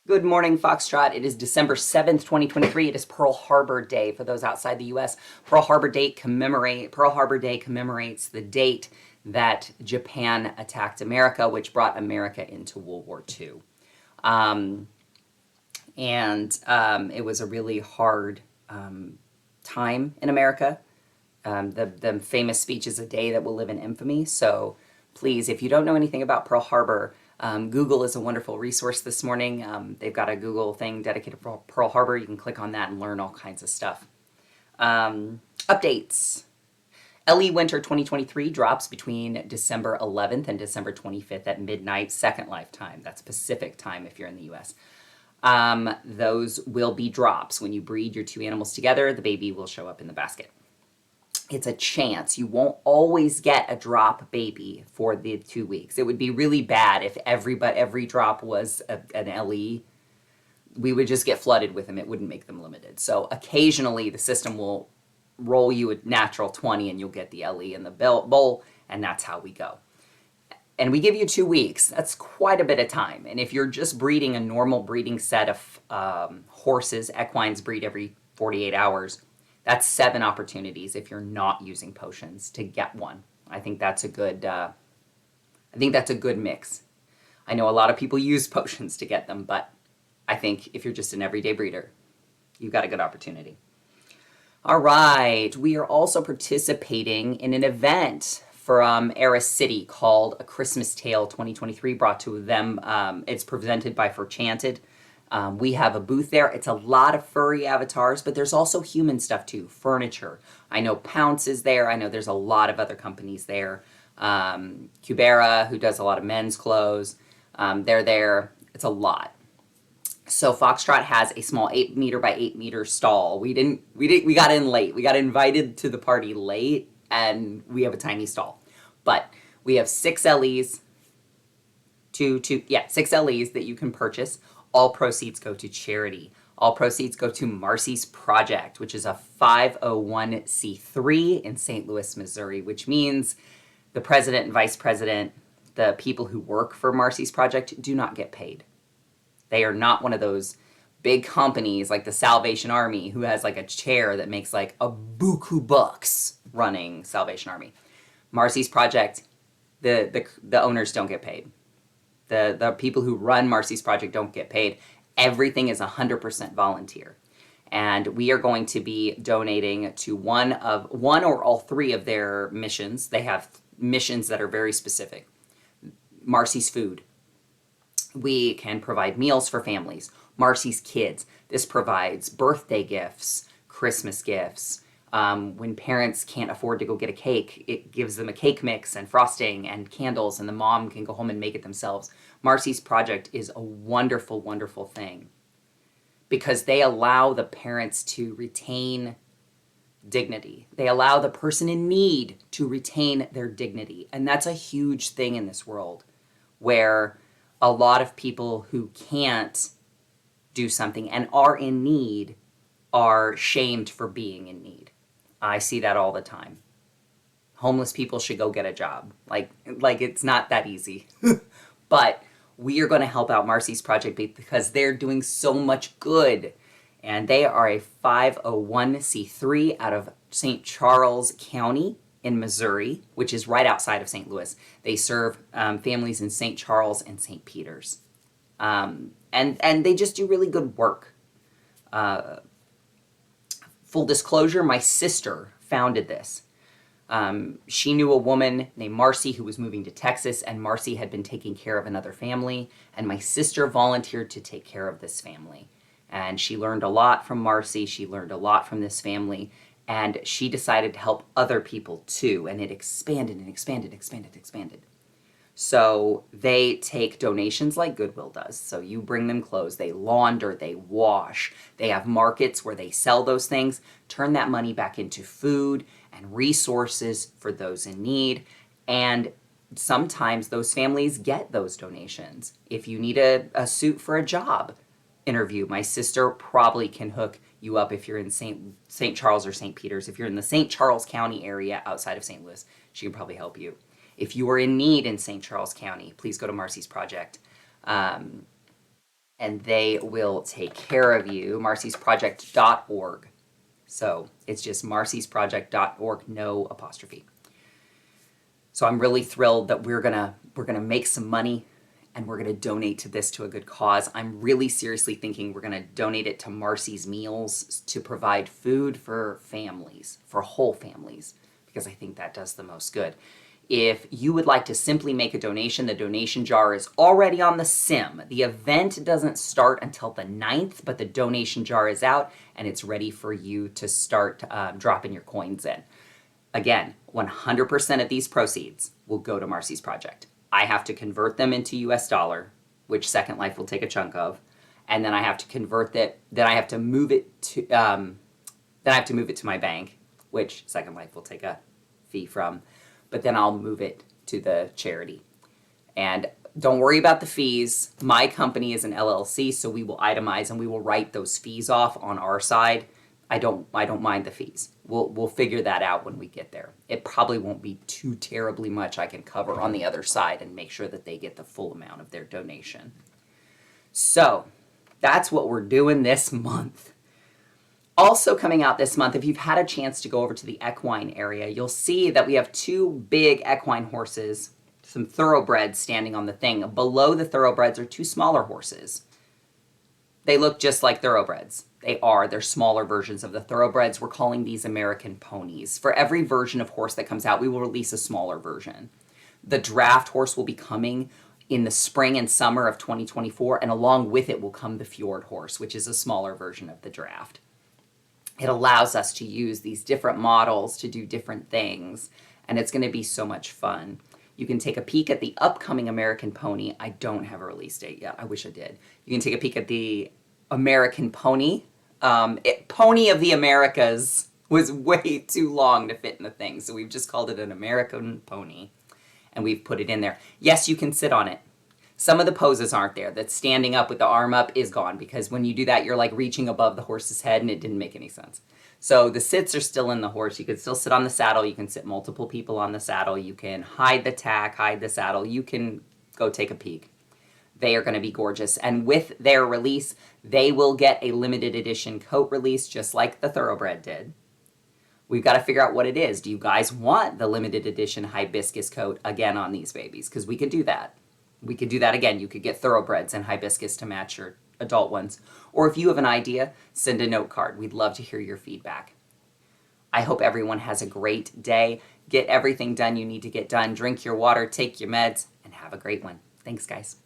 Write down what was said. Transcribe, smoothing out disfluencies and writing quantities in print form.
Good morning, Foxtrot. It is December 7th, 2023. It is Pearl Harbor Day for those outside the US. Pearl Harbor Day commemorates the date that Japan attacked America, which brought America into World War II. Um, it was a really hard time in America. The famous speech is a day that will live in infamy. So please, if you don't know anything about Pearl Harbor, Google is a wonderful resource this morning. They've got a Google thing dedicated for Pearl Harbor. You can click on that and learn all kinds of stuff. Updates. LE Winter 2023 drops between December 11th and December 25th at midnight, Second Life time. That's Pacific time if you're in the US. Those will be drops. When you breed your two animals together, the baby will show up in the basket. It's a chance. You won't always get a drop baby for the 2 weeks. It would be really bad if every drop was an LE. We would just get flooded with them. It wouldn't make them limited. So occasionally the system will roll you a natural 20 and you'll get the LE in the bowl, and that's how we go. And we give you 2 weeks. That's quite a bit of time. And if you're just breeding a normal breeding set of horses, equines breed every 48 hours, that's 7 opportunities if you're not using potions to get one. I think that's a good mix. I know a lot of people use potions to get them, but I think if you're just an everyday breeder, you've got a good opportunity. All right, we are also participating in an event from Eris City called A Christmas Tale 2023, brought to them. It's presented by Furchanted. We have a booth there. It's a lot of furry avatars, but there's also human stuff too, furniture. I know Pounce is there. I know there's a lot of other companies there. Cubera, who does a lot of men's clothes, they're there. It's a lot. So Foxtrot has a small 8 meter by 8 meter stall. We got in late. We got invited to the party late, and we have a tiny stall. But we have 6 LEs, 6 LEs that you can purchase. All proceeds go to charity. All proceeds go to Marcy's Project, which is a 501c3 in St. Louis, Missouri, which means the president and vice president, the people who work for Marcy's Project, do not get paid. They are not one of those big companies like the Salvation Army, who has like a chair that makes like a buku bucks running Salvation Army. Marcy's Project, the owners don't get paid. The people who run Marcy's Project don't get paid. Everything is 100% volunteer. And we are going to be donating to one or all 3 of their missions. They have missions that are very specific. Marcy's Food. We can provide meals for families. Marcy's Kids. This provides birthday gifts, Christmas gifts. When parents can't afford to go get a cake, it gives them a cake mix and frosting and candles, and the mom can go home and make it themselves. Marcy's Project is a wonderful, wonderful thing because they allow the parents to retain dignity. They allow the person in need to retain their dignity. And that's a huge thing in this world where a lot of people who can't do something and are in need are shamed for being in need. I see that all the time. Homeless people should go get a job. Like it's not that easy. But we are going to help out Marcy's Project because they're doing so much good. And they are a 501c3 out of St. Charles County in Missouri, which is right outside of St. Louis. They serve families in St. Charles and St. Peters. And they just do really good work. Full disclosure, my sister founded this. She knew a woman named Marcy who was moving to Texas, and Marcy had been taking care of another family, and my sister volunteered to take care of this family. And she learned a lot from Marcy. She learned a lot from this family, and she decided to help other people too, and it expanded and expanded, expanded, expanded. So they take donations like Goodwill does. So you bring them clothes, they launder, they wash, they have markets where they sell those things, turn that money back into food and resources for those in need. And sometimes those families get those donations. If you need a suit for a job interview, my sister probably can hook you up if you're in St. Charles or St. Peters. If you're in the St. Charles County area outside of St. Louis, she can probably help you. If you are in need in St. Charles County, please go to Marcy's Project. and they will take care of you. marcysproject.org. So it's just marcysproject.org, no apostrophe. So I'm really thrilled that we're gonna make some money and we're gonna donate to this to a good cause. I'm really seriously thinking we're gonna donate it to Marcy's Meals to provide food for families, for whole families, because I think that does the most good. If you would like to simply make a donation, the donation jar is already on the sim. The event doesn't start until the 9th, but the donation jar is out and it's ready for you to start dropping your coins in. Again, 100% of these proceeds will go to Marcy's Project. I have to convert them into US dollar, which Second Life will take a chunk of, and then I have to convert that. Then I have to move it to. Then I have to move it to my bank, which Second Life will take a fee from, but then I'll move it to the charity. And don't worry about the fees. My company is an LLC, so we will itemize and we will write those fees off on our side. I don't mind the fees. We'll figure that out when we get there. It probably won't be too terribly much. I can cover on the other side and make sure that they get the full amount of their donation. So that's what we're doing this month. Also coming out this month, if you've had a chance to go over to the equine area, you'll see that we have 2 big equine horses, some thoroughbreds standing on the thing. Below the thoroughbreds are 2 smaller horses. They look just like thoroughbreds. They're smaller versions of the thoroughbreds. We're calling these American ponies. For every version of horse that comes out, we will release a smaller version. The draft horse will be coming in the spring and summer of 2024, and along with it will come the fjord horse, which is a smaller version of the draft. It allows us to use these different models to do different things, and it's going to be so much fun. You can take a peek at the upcoming American pony. I don't have a release date yet. I wish I did. You can take a peek at the American pony. Pony of the Americas was way too long to fit in the thing, so we've just called it an American pony, and we've put it in there. Yes, you can sit on it. Some of the poses aren't there. That standing up with the arm up is gone, because when you do that, you're like reaching above the horse's head, and it didn't make any sense. So the sits are still in the horse. You can still sit on the saddle. You can sit multiple people on the saddle. You can hide the tack, hide the saddle. You can go take a peek. They are going to be gorgeous. And with their release, they will get a limited edition coat release, just like the thoroughbred did. We've got to figure out what it is. Do you guys want the limited edition hibiscus coat again on these babies? Because we could do that. We could do that again. You could get thoroughbreds and hibiscus to match your adult ones. Or if you have an idea, send a note card. We'd love to hear your feedback. I hope everyone has a great day. Get everything done you need to get done. Drink your water, take your meds, and have a great one. Thanks, guys.